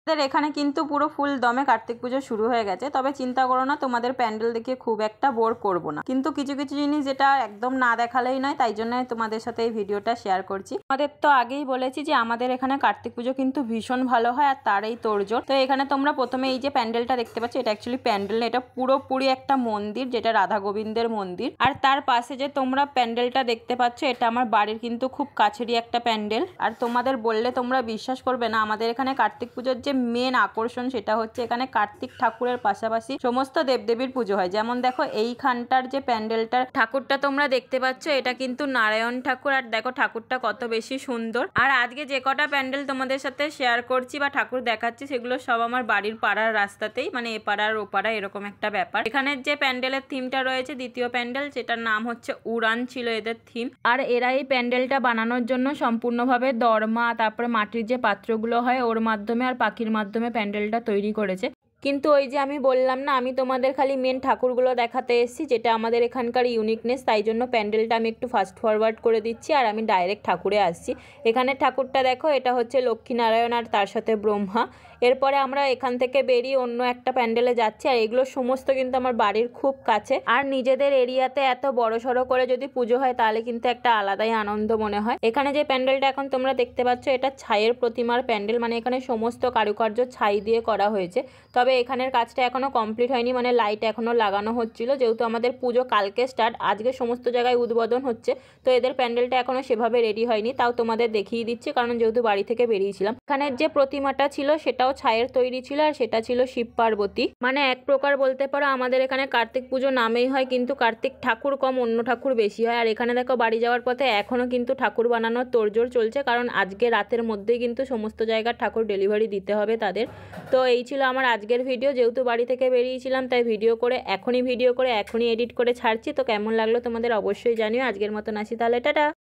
এখানে কিন্তু পুরো ফুল দমে কার্তিক পুজো শুরু হয়ে গেছে। তবে চিন্তা করো না, তোমাদের প্যান্ডেল দেখে খুব একটা বোর করবো না, কিন্তু কিছু কিছু জিনিস যেটা একদম না দেখালেই নয়, তাই জন্য তোমাদের সাথে এই ভিডিওটা শেয়ার করছি। আমাদের তো আগেই বলেছি যে আমাদের এখানে কার্তিক পুজো কিন্তু ভীষণ ভালো হয়, আর তার এই তোড়জোড়। তো এখানে তোমরা প্রথমে এই যে প্যান্ডেলটা দেখতে পাচ্ছ, এটা অ্যাকচুয়ালি প্যান্ডেল না, এটা পুরোপুরি একটা মন্দির, যেটা রাধা গোবিন্দের মন্দির। আর তার পাশে যে তোমরা প্যান্ডেলটা দেখতে পাচ্ছ, এটা আমার বাড়ির কিন্তু খুব কাছেরই একটা প্যান্ডেল। আর তোমাদের বললে তোমরা বিশ্বাস করবে না, আমাদের এখানে কার্তিক পুজোর যে মেন আকর্ষণ সেটা হচ্ছে এখানে কার্তিক ঠাকুরের পাশাপাশি সমস্ত দেবদেবীর পুজো হয়। যেমন দেখো এইখানটার যে প্যান্ডেলটার ঠাকুরটা তোমরা দেখতে পাচ্ছ, এটা কিন্তু নারায়ণ ঠাকুর। আর দেখো ঠাকুরটা কত বেশি সুন্দর। আর আজকে যে কটা প্যান্ডেল তোমাদের সাথে শেয়ার করছি বা ঠাকুর দেখাচ্ছি, সেগুলো সব আমার বাড়ির পাড়ার রাস্তাতেই, মানে এ পাড়ার ও পাড়া এরকম একটা ব্যাপার। এখানের যে প্যান্ডেলের থিমটা রয়েছে, দ্বিতীয় প্যান্ডেল, যেটার নাম হচ্ছে উড়ান ছিল এদের থিম। আর এরা এই প্যান্ডেলটা বানানোর জন্য সম্পূর্ণভাবে দরমা, তারপরে মাটির যে পাত্রগুলো হয় ওর মাধ্যমে আর পাখির মাধ্যমে প্যান্ডেলটা তৈরি করেছে। কিন্তু ওই যে আমি বললাম না, আমি তোমাদের খালি মেন ঠাকুরগুলো দেখাতে এসেছি, যেটা আমাদের এখানকার ইউনিকনেস, তাই জন্য প্যান্ডেলটা আমি একটু ফাস্ট ফরওয়ার্ড করে দিচ্ছি আর আমি ডাইরেক্ট ঠাকুরে আসছি। এখানে ঠাকুরটা দেখো, এটা হচ্ছে লক্ষ্মীনারায়ণ আর তার সাথে ব্রহ্মা। এরপরে আমরা এখান থেকে বেরিয়ে অন্য একটা প্যান্ডেলে যাচ্ছি। আর এগুলো সমস্ত কিন্তু আমার বাড়ির খুব কাছে। আর নিজেদের এরিয়াতে এত বড় সড়ো করে যদি পুজো হয়, তাহলে কিন্তু একটা আলাদাই আনন্দ মনে হয়। এখানে যে প্যান্ডেলটা এখন তোমরা দেখতে পাচ্ছ, এটা ছাইয়ের প্রতিমার প্যান্ডেল, মানে এখানে সমস্ত কারুকার্য ছাই দিয়ে করা হয়েছে। তবে এখানের কাজটা এখনো কমপ্লিট হয়নি, মানে লাইট এখনো লাগানো হচ্ছিল। যেহেতু আমাদের পুজো কালকে স্টার্ট, আজকে সমস্ত জায়গায় উদ্বোধন হচ্ছে, তো এদের প্যান্ডেলটা এখনো সেভাবে রেডি হয়নি। তাও তোমাদের দেখিয়ে দিচ্ছি, কারণ যেহেতু বাড়ি থেকে বেরিয়েছিলাম। এখানের যে প্রতিমাটা ছিল সেটাও ছাইয়ের তৈরি ছিল, আর সেটা ছিল শিব পার্বতী। মানে এক প্রকার বলতে পারো আমাদের এখানে কার্তিক পুজো নামেই হয়, কিন্তু কার্তিক ঠাকুর কম, অন্য ঠাকুর বেশি হয়। আর এখানে দেখো বাড়ি যাওয়ার পথে এখনো কিন্তু ঠাকুর বানানোর তোড়জোড় চলছে, কারণ আজকে রাতের মধ্যেই কিন্তু সমস্ত জায়গার ঠাকুর ডেলিভারি দিতে হবে তাদের। তো এই ছিল আমার আজকের ভিডিও। যেহেতু বাড়ি থেকে বেরিয়েছিলাম, তাই ভিডিও করে এখনই এডিট করে ছাড়ছি। তো কেমন লাগলো তোমাদের অবশ্যই জানিও। আজকের মতন আসি তাহলে, টাটা।